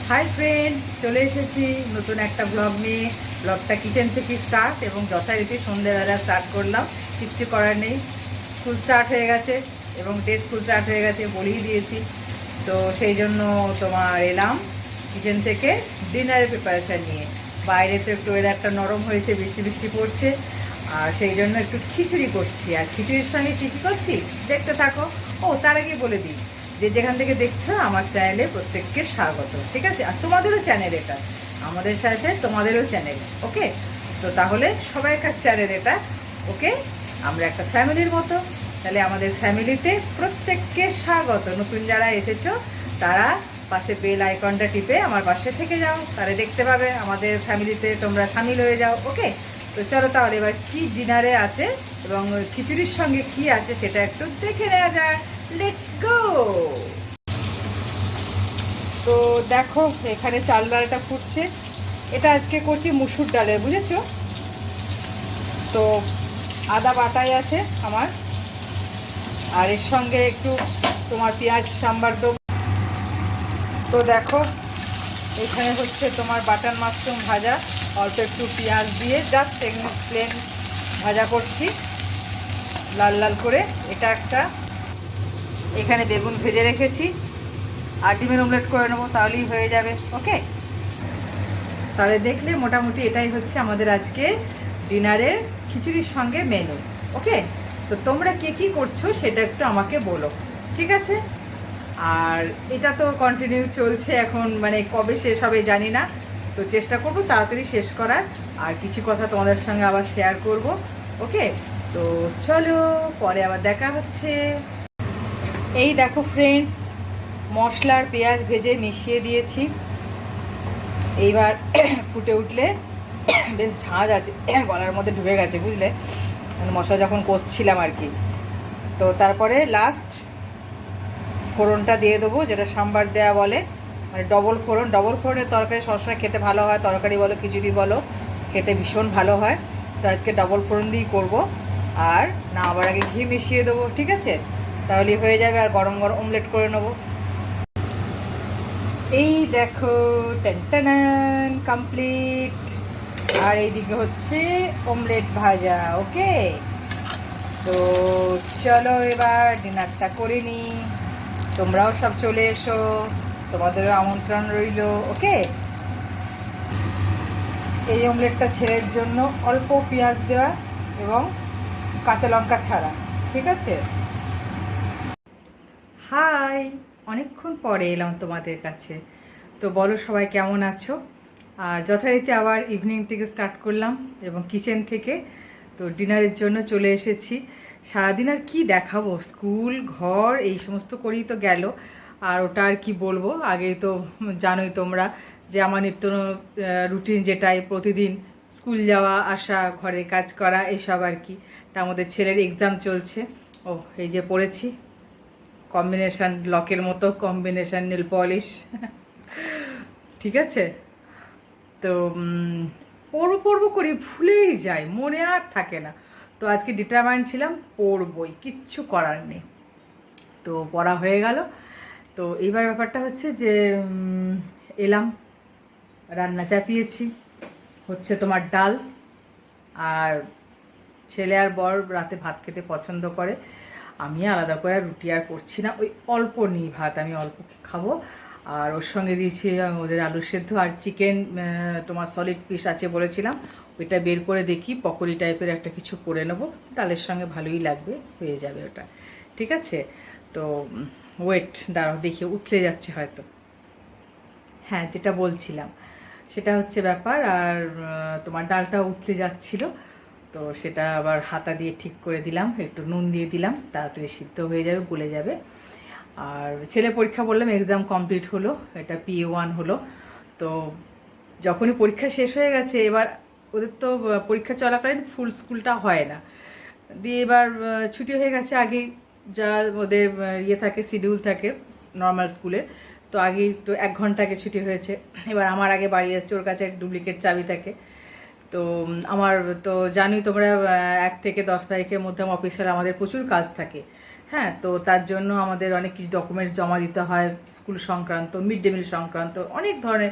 Hi friend, চলে এসেছি নতুন একটা ব্লগ নিয়ে। ব্লগটা কিচেন থেকে স্টার্ট এবং যথারীতি সন্ধ্যেবেলা স্টার্ট করলাম। কিচ্ছু করার নেই, স্কুল স্টার্ট হয়ে গেছে এবং ডে স্কুল স্টার্ট হয়ে গেছে বলেই দিয়েছি। তো সেই জন্য তোমার এলাম কিচেন থেকে ডিনারের প্রিপারেশান নিয়ে। বাইরে তো একটু ওয়েদারটা নরম হয়েছে, বৃষ্টি বৃষ্টি পড়ছে, আর সেই জন্য একটু খিচুড়ি করছি। আর খিচুড়ির সঙ্গে কী কী করছি দেখতে থাকো। ও, তার আগে বলে দিই যে যেখান থেকে দেখছো আমার চ্যানেলে প্রত্যেককে স্বাগত, ঠিক আছে? আর তোমাদেরও চ্যানেল এটা, আমাদের সাথে তোমাদেরও চ্যানেল, ওকে? তো তাহলে সবাইকার চ্যানেল এটা, ওকে? আমরা একটা ফ্যামিলির মতো, তাহলে আমাদের ফ্যামিলিতে প্রত্যেককে স্বাগত। নতুন যারা এসেছো তারা পাশে বেল আইকনটা টিপে আমার পাশে থেকে যাও, তাহলে দেখতে পাবে আমাদের ফ্যামিলিতে তোমরা সামিল হয়ে যাও, ওকে? তো চলো তাহলে এবার কি ডিনারে আছে এবং খিচুড়ির সঙ্গে কি আছে সেটা একটু দেখে নেওয়া যায়। Let's go. তো দেখো এখানে চাল ডালটা ফুটছে। এটা আজকে করছি মুসুর ডালের, বুঝেছো? তো আদা বাটাই আছে আমার, আর এর সঙ্গে একটু তোমার পেঁয়াজ সাম্বার দেবো। তো দেখো এখানে হচ্ছে তোমার বাটার মাশরুম ভাজা, অল্প একটু পেঁয়াজ দিয়ে জাস্ট প্লেন ভাজা করছি লাল লাল করে। এটা একটা, এখানে বেগুন ভেজে রেখেছি, আর ডিমের অমলেট করে নেবো, তাহলেই হয়ে যাবে, ওকে? তাহলে দেখলে মোটামুটি এটাই হচ্ছে আমাদের আজকে ডিনারের খিচুড়ির সঙ্গে মেনু, ওকে? তো তোমরা কে কী করছো সেটা একটু আমাকে বলো, ঠিক আছে? আর এটা তো কন্টিনিউ চলছে এখন, মানে কবে শেষ হবে জানি না। তো চেষ্টা করবো তাড়াতাড়ি শেষ করার, আর কিছু কথা তোমাদের সঙ্গে আবার শেয়ার করব, ওকে? তো চলো পরে আবার দেখা হচ্ছে। এই দেখো ফ্রেন্ডস, মশলার পেঁয়াজ ভেজে মিশিয়ে দিয়েছি। এইবার ফুটে উঠলে বেশ ঝাঁজ আছে, গলার মধ্যে ঢুকে গেছে, বুঝলে? মশলা যখন কষছিলাম আর কি। তো তারপরে লাস্ট ফোড়নটা দিয়ে দেবো, যেটা সাম্বার দেওয়া বলে, মানে ডবল ফোড়ন। ডবল ফোড়নের তরকারি সবসময় খেতে ভালো হয়, তরকারি বলো খিচুড়ি বলো, খেতে ভীষণ ভালো হয়। তো আজকে ডবল ফোড়ন দিয়েই করবো। আর না আবার আগে ঘি মিশিয়ে দেবো, ঠিক আছে? তাহলেই হয়ে যাবে। আর গরম গরম অমলেট করে নেবো। এই দেখো, টেনটানান কমপ্লিট। আর এইদিকে হচ্ছে অমলেট ভাজা, ওকে? তো চলো এবার ডিনারটা করে নিই। তোমরাও সব চলে এসো, তোমাদেরও আমন্ত্রণ রইল, ওকে? এই অমলেটটা ছেলের জন্য অল্প পেঁয়াজ দেওয়া এবং কাঁচা লঙ্কা ছাড়া, ঠিক আছে? হাই, অনেকক্ষণ পরে এলাম তোমাদের কাছে। তো বলো সবাই কেমন আছো? আর যথারীতি আবার ইভিনিং থেকে স্টার্ট করলাম এবং কিচেন থেকে। তো ডিনারের জন্য চলে এসেছি। সারাদিন আর কি দেখাবো, স্কুল ঘর এই সমস্ত করেই তো গেল। আর ওটা আর কি বলবো, আগেই তো জানোই তোমরা যে আমার নিত্য রুটিন যেটাই প্রতিদিন স্কুল যাওয়া আসা, ঘরের কাজ করা, এসব আর কি। তার মধ্যে ছেলের এক্সাম চলছে। ও, এই যে পড়েছি কম্বিনেশান লকের মতো, কম্বিনেশান নেল পলিশ, ঠিক আছে? তো পড়বো পড়বো করি, ভুলেই যাই, মনে আর থাকে না। তো আজকে ডিটারমাইন্ড ছিলাম পড়বই, কিচ্ছু করার নেই। তো পড়া হয়ে গেল। তো এইবার ব্যাপারটা হচ্ছে যে এলাম, রান্না চাপিয়েছি, হচ্ছে তোমার ডাল। আর ছেলে আর বর রাতে ভাত খেতে পছন্দ করে, আমি আলাদা করে রুটি আর করছি না, ওই অল্প নিই ভাত, আমি অল্প খাবো। আর ওর সঙ্গে দিয়েছি ওদের আলু সেদ্ধ আর চিকেন, তোমার সলিড পিস আছে বলেছিলাম, ওইটা বের করে দেখি পকোড়ি টাইপের একটা কিছু করে নেবো, ডালের সঙ্গে ভালোই লাগবে, হয়ে যাবে ওটা, ঠিক আছে? তো ওয়েট দাঁড়াও, দেখি উতলে যাচ্ছে হয়তো। হ্যাঁ, যেটা বলছিলাম সেটা হচ্ছে ব্যাপার। আর তোমার ডালটা উতলে যাচ্ছিলো, তো সেটা আবার হাতা দিয়ে ঠিক করে দিলাম, একটু নুন দিয়ে দিলাম, তাড়াতাড়ি সিদ্ধ হয়ে যাবে, গলে যাবে। আর ছেলে পরীক্ষা বললাম এক্সাম কমপ্লিট হলো, এটা PA1 হলো। তো যখনই পরীক্ষা শেষ হয়ে গেছে, এবার ওদের তো পরীক্ষা চলাকালীন ফুল স্কুলটা হয় না, দিয়ে এবার ছুটি হয়ে গেছে আগেই, যা ওদের ইয়ে থাকে, শিডিউল থাকে নর্মাল স্কুলে। তো আগেই তো 1 ঘন্টা আগে ছুটি হয়েছে। এবার আমার আগে বাড়ি এসছে, ওর কাছে ডুপ্লিকেট চাবি থাকে। তো আমার তো জানি তোমরা 1 থেকে 10 তারিখের মধ্যে অফিসিয়াল আমাদের প্রচুর কাজ থাকে। হ্যাঁ, তো তার জন্য আমাদের অনেক কিছু ডকুমেন্টস জমা দিতে হয়, স্কুল সংক্রান্ত, মিড ডে মিল সংক্রান্ত, অনেক ধরনের।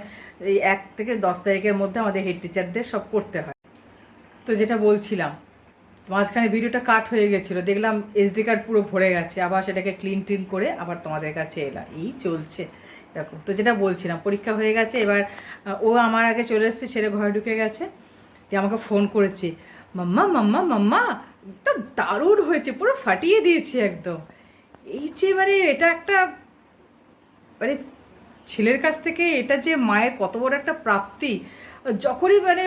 এই 1 থেকে 10 তারিখের মধ্যে আমাদের হেড টিচারদের সব করতে হয়। তো যেটা বলছিলাম, মাঝখানে ভিডিওটা কাট হয়ে গেছিলো, দেখলাম এসডি কার্ড পুরো ভরে গেছে, আবার সেটাকে ক্লিন করে আবার তোমাদের কাছে এলাম, এই চলছে এরকম। তো যেটা বলছিলাম, পরীক্ষা হয়ে গেছে, এবার ও আমার আগে চলে এসছে, ছেড়ে ঘরে ঢুকে গেছে, দিয়ে আমাকে ফোন করেছে, মাম্মা মাম্মা মাম্মা একদম দারুণ হয়েছে, পুরো ফাটিয়ে দিয়েছে একদম। এই যে মানে এটা একটা মানে ছেলের কাছ থেকে এটা যে মায়ের কত বড় একটা প্রাপ্তি। যখনই মানে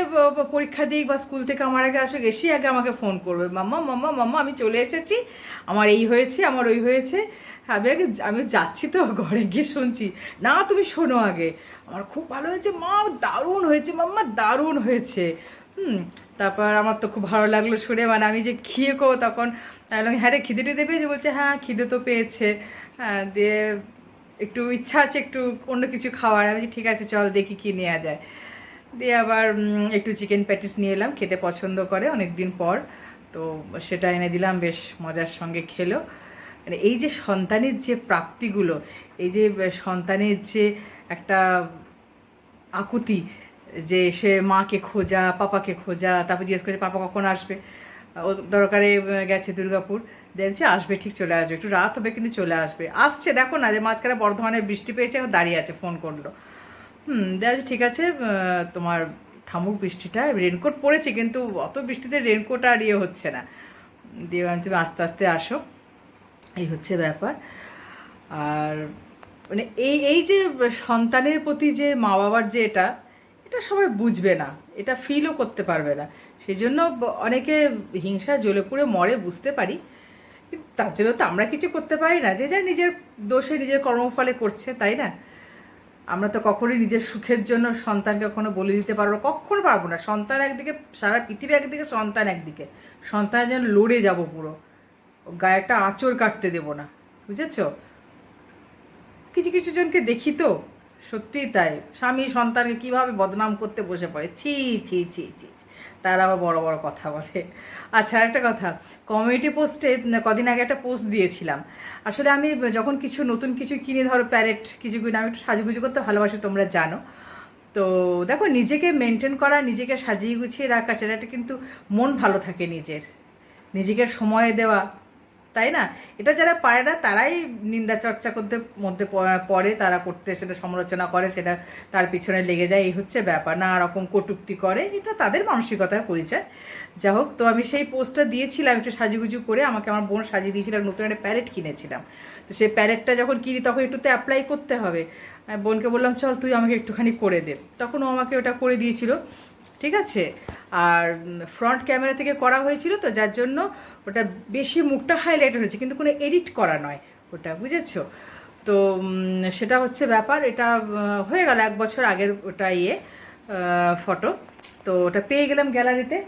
পরীক্ষা দিই বা স্কুল থেকে আমার আগে আসুক, এসে আগে আমাকে ফোন করবে, মাম্মা মাম্মা মাম্মা আমি চলে এসেছি, আমার এই হয়েছে, আমার ওই হয়েছে। আমি যাচ্ছি তো ঘরে গিয়ে শুনছি, না তুমি শোনো আগে, আমার খুব ভালো হয়েছে মা, দারুণ হয়েছে মাম্মা, দারুণ হয়েছে। তারপর আমার তো খুব ভালো লাগলো শুনে, মানে আমি যে খেয়ে করবো তখন হ্যাঁ রে খিদে টিদে পেয়েছে, বলছে হ্যাঁ খিদে তো পেয়েছে। হ্যাঁ, দিয়ে একটু ইচ্ছা আছে একটু অন্য কিছু খাওয়ার। আমি ঠিক আছে চল দেখি কি নেওয়া যায়। দিয়ে আবার একটু চিকেন প্যাটিস নিয়ে এলাম, খেতে পছন্দ করে অনেক দিন পর, তো সেটা এনে দিলাম, বেশ মজার সঙ্গে খেলো। মানে এই যে সন্তানের যে প্রাপ্তিগুলো, এই যে সন্তানের যে একটা আকুতি, যে সে মাকে খোঁজা, পাপাকে খোঁজা, তারপর জিজ্ঞেস করছে পাপা কখন আসবে, ও দরকারে গেছে দুর্গাপুর, দেখছে আসবে, ঠিক চলে আসবে, একটু রাত হবে কিন্তু চলে আসবে, আসছে। দেখো না যে মাঝখানে বর্ধমানে বৃষ্টি পেয়েছে, এখন দাঁড়িয়ে আছে, ফোন করলো। দেখা ঠিক আছে, তোমার থামুক বৃষ্টিটা, রেনকোট পরেছে কিন্তু অত বৃষ্টিতে রেনকোট আর ইয়ে হচ্ছে না, দিয়ে তুমি আস্তে আস্তে আসো, এই হচ্ছে ব্যাপার। আর মানে এই যে সন্তানের প্রতি যে মা বাবার যে এটা সবাই বুঝবে না, এটা ফিলও করতে পারবে না, সেই জন্য অনেকে হিংসা জ্বলে পুড়ে মরে, বুঝতে পারি, কিন্তু তার জন্য তো আমরা কিছু করতে পারি না, যে যা নিজের দোষে নিজের কর্মফলে করছে, তাই না? আমরা তো কখনোই নিজের সুখের জন্য সন্তানকে কখনো বলে দিতে পারবো, কখনো পারবো না। সন্তান একদিকে, সারা পৃথিবী একদিকে, সন্তান একদিকে, সন্তানের জন্য লড়ে যাব পুরো, গায়ে একটা আঁচড় কাটতে দেবো না, বুঝেছ? কিছু কিছু জনকে দেখি তো সত্যিই তাই, স্বামী সন্তানকে কিভাবে বদনাম করতে বসে পড়ে, ছি ছি ছি ছি, তারা আবার বড় বড় কথা বলে। আচ্ছা একটা কথা, কমিউনিটি পোস্টে কদিন আগে একটা পোস্ট দিয়েছিলাম, আসলে আমি যখন কিছু নতুন কিছু কিনে, ধরো প্যারেট কিছু কিনে, আমি একটু সাজুগুজু করতে ভালোবাসি, তোমরা জানো তো। দেখো, নিজেকে মেনটেন করা, নিজেকে সাজিয়ে গুছিয়ে রাখা, সেটা কিন্তু মন ভালো থাকে নিজের, নিজেকে সময় দেওয়া, তাই না? এটা যারা পারে না তারাই নিন্দা চর্চা করতে মধ্যে পড়ে, তারা করতে, সেটা সমালোচনা করে, সেটা তার পিছনে লেগে যায়, এই হচ্ছে ব্যাপার, না রকম কটূক্তি করে, এটা তাদের মানসিকতার পরিচয়। যা হোক, তো আমি সেই পোস্টটা দিয়েছিলাম একটু সাজুগুজু করে, আমাকে আমার বোন সাজিয়ে দিয়েছিল, নতুন একটা প্যারেট কিনেছিলাম, তো সেই প্যারেটটা যখন কিনি তখন একটু তো অ্যাপ্লাই করতে হবে। বোনকে বললাম চল তুই আমাকে একটুখানি করে দে, তখন ও আমাকে ওটা করে দিয়েছিল, ঠিক আছে। আর ফ্রন্ট ক্যামেরা থেকে করা হয়েছিল, তো যার জন্য ওটা বেশি মুখটা হাইলাইট হয়েছে, কিন্তু কোনো এডিট করা নয় ওটা, বুঝেছো? তো সেটা হচ্ছে ব্যাপার। এটা হয়ে গেল 1 বছর আগের ওটা ফটো, তো ওটা পেয়ে গেলাম গ্যালারিতে।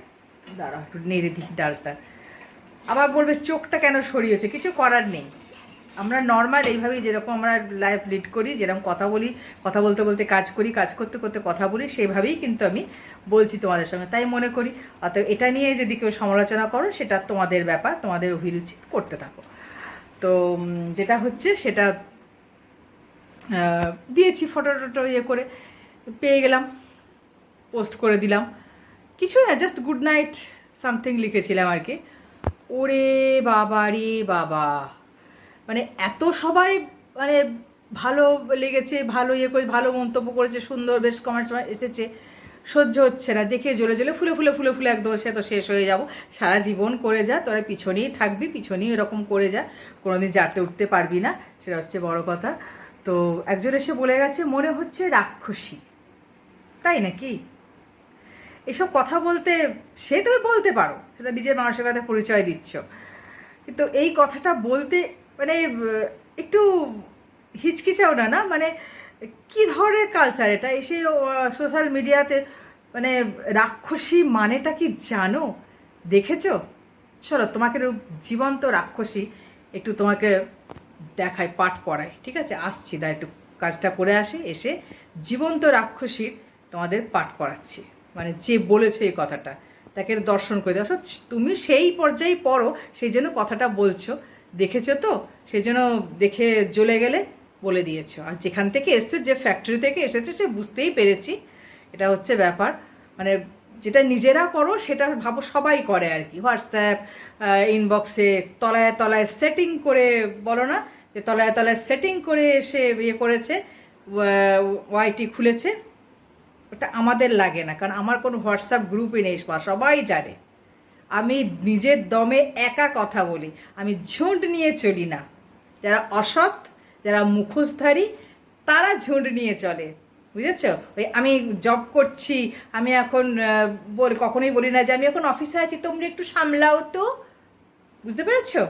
দাঁড়া একটু নেড়ে দিই ডালটা, আবার বলবে চোখটা কেন সরিয়েছে, কিছু করার নেই, আমরা নর্মাল এইভাবেই যেরকম আমরা লাইফ লিড করি, যেরকম কথা বলি, কথা বলতে বলতে কাজ করি, কাজ করতে করতে কথা বলি, সেভাবেই কিন্তু আমি বলছি তোমাদের সঙ্গে, তাই মনে করি। অতএব এটা নিয়ে যদি কেউ সমালোচনা করো, সেটা তোমাদের ব্যাপার, তোমাদের অভিরুচি, করতে থাকো। তো যেটা হচ্ছে সেটা দিয়েছি, ফটো টটো করে পেয়ে গেলাম, পোস্ট করে দিলাম, কিছু না, জাস্ট গুড নাইট সামথিং লিখেছিলাম আর কি। ওরে বাবা রে বাবা, মানে এত সবাই মানে ভালো লেগেছে, ভালো করে, ভালো মন্তব্য করেছে, সুন্দর বেশ কমেন্টস এসেছে, সহ্য হচ্ছে না দেখে, জ্বলে জ্বলে ফুলে ফুলে ফুলে ফুলে একদম সে তো শেষ হয়ে যাব, সারা জীবন করে যা, তোরা পিছনেই থাকবি, পিছনেই এরকম করে যা, কোনোদিন জাতে উঠতে পারবি না, সেটা হচ্ছে বড় কথা। তো একজন এসে বলে গেছে মনে হচ্ছে রাক্ষসী, তাই নাকি? এসব কথা বলতে, সে তুমি বলতে পারো, সেটা নিজের মানসিকতার পরিচয় দিচ্ছ, কিন্তু এই কথাটা বলতে মানে একটু হিচকিচাও না, না মানে কি ধরনের কালচার এটা, এসে সোশ্যাল মিডিয়াতে মানে রাক্ষসী মানেটা কি জানো, দেখেছো? চলো তোমাকে জীবন্ত রাক্ষসী একটু তোমাকে দেখায়, পাঠ পড়ায়, ঠিক আছে? আসছি, দা একটু কাজটা করে আসি, এসে জীবন্ত রাক্ষসীর তোমাদের পাঠ পড়াচ্ছি, মানে যে বলেছো এই কথাটা তাকে দর্শন করে দাও। তুমি সেই পর্যায়ে পড়ো, সেই জন্য কথাটা বলছো, দেখেছো তো, সেই জন্য দেখে জ্বলে গেলে বলে দিয়েছো। আর যেখান থেকে এসছে, যে ফ্যাক্টরি থেকে এসেছে, সে বুঝতেই পেরেছি। এটা হচ্ছে ব্যাপার, মানে যেটা নিজেরা করো সেটা ভাবো সবাই করে আর কি। হোয়াটসঅ্যাপ ইনবক্সে তলায় তলায় সেটিং করে, বলো না যে তলায় তলায় সেটিং করে এসে ইয়ে করেছে, ওয়াইটি খুলেছে। ওটা আমাদের লাগে না, কারণ আমার কোনো হোয়াটসঅ্যাপ গ্রুপই নেই, সবাই জানে আমি নিজের দমে একা কথা বলি, আমি ঝুঁট নিয়ে চলি না। যারা অসৎ, যারা মুখোশধারী, তারা ঝুঁট নিয়ে চলে, বুঝেছো? ওই আমি জব করছি, আমি এখন কখনোই বলি না যে আমি এখন অফিসে আছি, তোমরা একটু সামলাও তো, বুঝতে পেরেছো?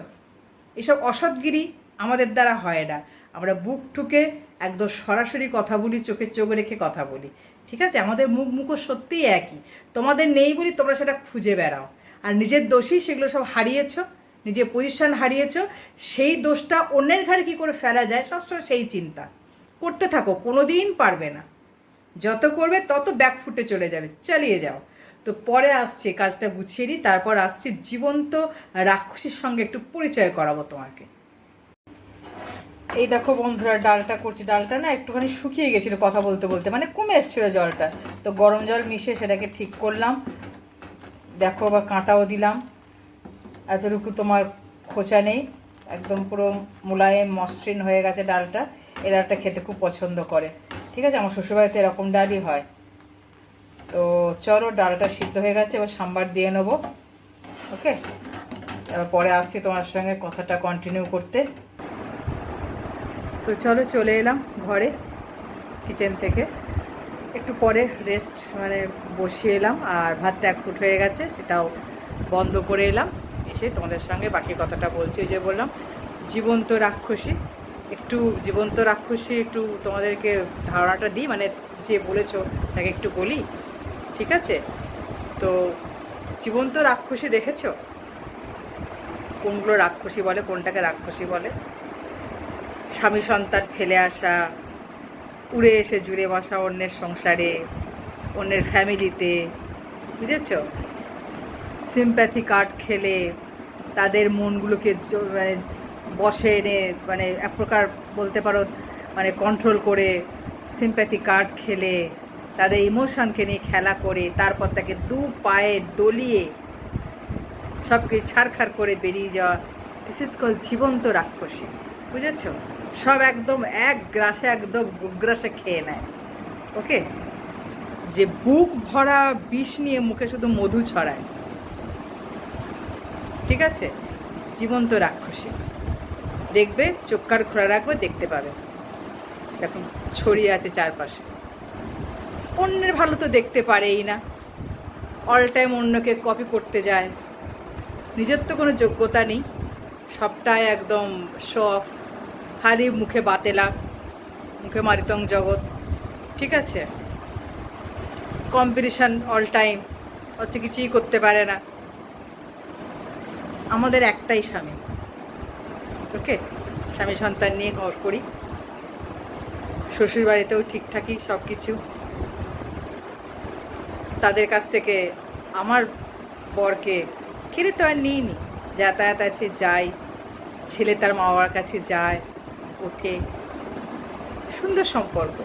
এসব অসৎগিরি আমাদের দ্বারা হয় না। আমরা বুক ঠুকে একদম সরাসরি কথা বলি, চোখে চোখ রেখে কথা বলি, ঠিক আছে? আমাদের মুখও সত্যিই একই। তোমাদের নেই বলি তোমরা সেটা খুঁজে বেড়াও, আর নিজের দোষই সেগুলো সব হারিয়েছো, নিজের পজিশন হারিয়েছো। সেই দোষটা অন্যের ঘাড়ে কী করে ফেলা যায়, সবসময় সেই চিন্তা করতে থাকো, কোনো দিন পারবে না। যত করবে তত ব্যাকফুটে চলে যাবে, চালিয়ে যাও। তো পরে আসছে, কাজটা গুছিয়ে নিই, তারপর আসছি জীবন্ত রাক্ষসীর সঙ্গে একটু পরিচয় করাবো তোমাকে। এই দেখো বন্ধুরা, ডালটা করছি। ডালটা না একটুখানি শুকিয়ে গেছিলো কথা বলতে বলতে, মানে কমে এসেছিলো জলটা, তো গরম জল মিশিয়ে সেটাকে ঠিক করলাম। দেখো বা কাঁটাও দিলাম, এতটুকু তোমার খোঁচা নেই, একদম পুরো মোলায়েম মসৃণ হয়ে গেছে ডালটা। এই ডালটা খেতে খুব পছন্দ করে, ঠিক আছে? আমার শ্বশুরবাড়িতে এরকম ডালই হয়। তো চলো, ডালটা সিদ্ধ হয়ে গেছে, এবার সাম্বার দিয়ে নেবো। ওকে, এবার পরে আসছি তোমার সঙ্গে কথাটা কন্টিনিউ করতে। তো চলো, চলে এলাম ঘরে কিচেন থেকে, একটু পরে রেস্ট মানে বসিয়ে এলাম, আর ভাতটা 1 ফুট হয়ে গেছে, সেটাও বন্ধ করে এলাম। এসে তোমাদের সঙ্গে বাকি কথাটা বলছি। ওই যে বললাম জীবন্ত রাক্ষসী, একটু জীবন্ত রাক্ষসী একটু তোমাদেরকে ধারণাটা দিই, মানে যে বলেছো তাকে একটু বলি, ঠিক আছে? তো জীবন্ত রাক্ষসী দেখেছো? কোনগুলো রাক্ষসী বলে, কোনটাকে রাক্ষসী বলে? স্বামী সন্তান ফেলে আসা, উড়ে এসে জুড়ে বসা অন্যের সংসারে, অন্যের ফ্যামিলিতে, বুঝেছ? সিম্প্যাথি কার্ড খেলে তাদের মনগুলোকে মানে বসে এনে, মানে এক প্রকার বলতে পারো মানে কন্ট্রোল করে, সিম্প্যাথি কার্ড খেলে তাদের ইমোশনকে নিয়ে খেলা করে, তারপর তাকে 2 পায়ে দলিয়ে সব কিছু ছাড়খাড় করে বেরিয়ে যাওয়া। দিস ইজ কল জীবন্ত রাক্ষসী, বুঝেছ? সব একদম এক গ্রাসে, একদম গুগ্রাসে খেয়ে নেয়। ওকে, যে বুক ভরা বিষ নিয়ে মুখে শুধু মধু ছড়ায়, ঠিক আছে? জীবন্ত রাক্ষসী দেখবে, চোখ কান খোলা রাখবে, দেখতে পাবে। দেখুন ছড়িয়ে আছে চারপাশে। অন্যের ভালো তো দেখতে পারেই না, অল টাইম অন্যকে কপি করতে যায়, নিজের তো কোনো যোগ্যতা নেই, সবটাই একদম শো অফ, খালি মুখে বাতেলা, মুখে মারিতং জগৎ, ঠিক আছে? কম্পিটিশান অল টাইম, হচ্ছে কিছুই করতে পারে না। আমাদের একটাই স্বামী, ওকে? স্বামী সন্তান নিয়ে ঘর করি, শ্বশুরবাড়িতেও ঠিকঠাকই সব কিছু। তাদের কাছ থেকে আমার বরকে কেড়ে তো আর নিইনি, যাতায়াত আছে, যাই, ছেলে তার মা বাবার কাছে যায়, ওঠে, সুন্দর সম্পর্ক।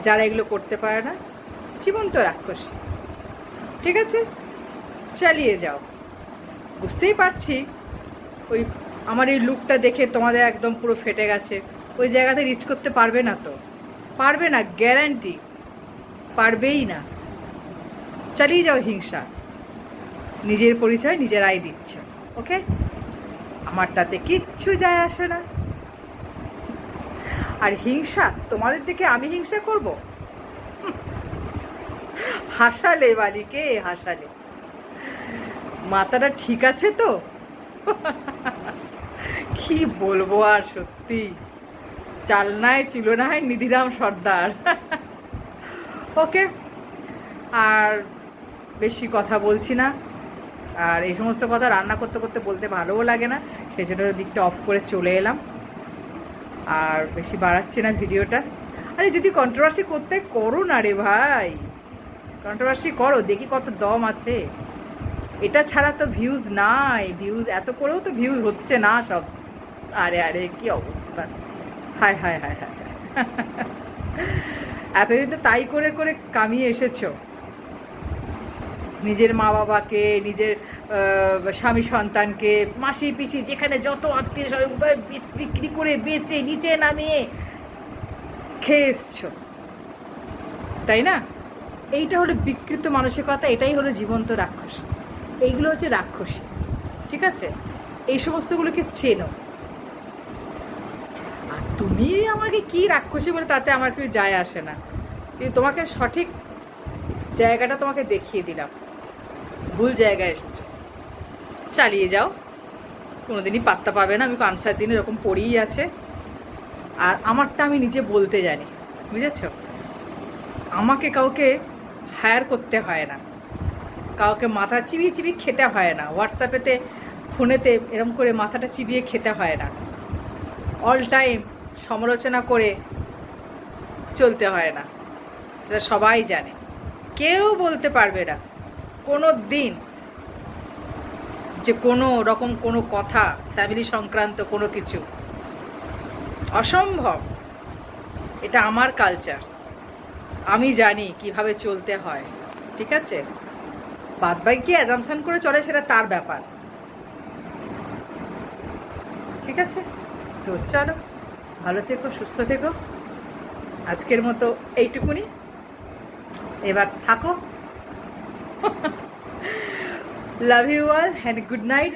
যারা এগুলো করতে পারে না, জীবন্ত রাক্ষসী, ঠিক আছে? চালিয়ে যাও। বুঝতেই পারছি ওই আমার এই লুকটা দেখে তোমাদের একদম পুরো ফেটে গেছে, ওই জায়গাতে রিচ করতে পারবে না, তো পারবে না, গ্যারান্টি পারবেই না। চালিয়ে যাও হিংসা, নিজের পরিচয় নিজেরাই দিচ্ছ, ওকে? আমার তাতে কিচ্ছু যায় আসে না। আর হিংসা, তোমাদের দেখে আমি হিংসা করব? হাসালে বালিকে, হাসালে। মাথাটা ঠিক আছে তো? কি বলবো আর, সত্যি চালনায় চিলনায় নিধিরাম সর্দার। ওকে, আর বেশি কথা বলছি না। আর এই সমস্ত কথা রান্না করতে করতে বলতে ভালোও লাগে না, সেই জন্য দিকটা অফ করে চলে এলাম। আর বেশি বাড়াচ্ছি না ভিডিওটা। আরে যদি কন্ট্রোভার্সি করতে, করো না রে ভাই, কন্ট্রোভার্সি করো, দেখি কত দম আছে। এটা ছাড়া তো ভিউজ নাই, ভিউজ এত করেও তো ভিউজ হচ্ছে না সব। আরে আরে কি অবস্থা, হায় হায় হায় হায়। এতদিন তো তাই করে করে কামিয়ে এসেছো, নিজের মা বাবাকে, নিজের স্বামী সন্তানকে, মাসি পিসি যেখানে যত আত্মীয় সবাই বিক্রি করে বেচে নিচে নামিয়ে খেয়ে এসছো, তাই না? এইটা হলো বিকৃত মানসিকতা, এটাই হলো জীবন্ত রাক্ষস। এইগুলো হচ্ছে রাক্ষসী, ঠিক আছে? এই সমস্তগুলোকে চেনো। আর তুমি আমাকে কি রাক্ষসী বলে তাতে আমার কিছু যায় আসে না, কিন্তু তোমাকে সঠিক জায়গাটা তোমাকে দেখিয়ে দিলাম, ভুল জায়গায় এসেছো, চালিয়ে যাও, কোনোদিনই পাত্তা পাবে না। আমি পানসার দিন এরকম পড়েই আছে, আর আমারটা আমি নিজে বলতে জানি, বুঝেছো? আমাকে কাউকে হায়ার করতে হয় না, কাউকে মাথা চিবিয়ে চিবিয়ে খেতে হয় না, হোয়াটসঅ্যাপেতে ফোনেতে এরকম করে মাথাটা চিবিয়ে খেতে হয় না, অল টাইম সমালোচনা করে চলতে হয় না, সেটা সবাই জানে। কেউ বলতে পারবে না কোনো দিন যে কোনো রকম কোনো কথা ফ্যামিলি সংক্রান্ত কোনো কিছু, অসম্ভব। এটা আমার কালচার, আমি জানি কিভাবে চলতে হয়, ঠিক আছে? বাদবাকি কি অ্যাজামশন করে চলে সেটা তার ব্যাপার, ঠিক আছে? তো চলো, ভালো থেকো, সুস্থ থেকো, আজকের মতো এইটুকুনি, এবার থাকো। Love you all, and good night.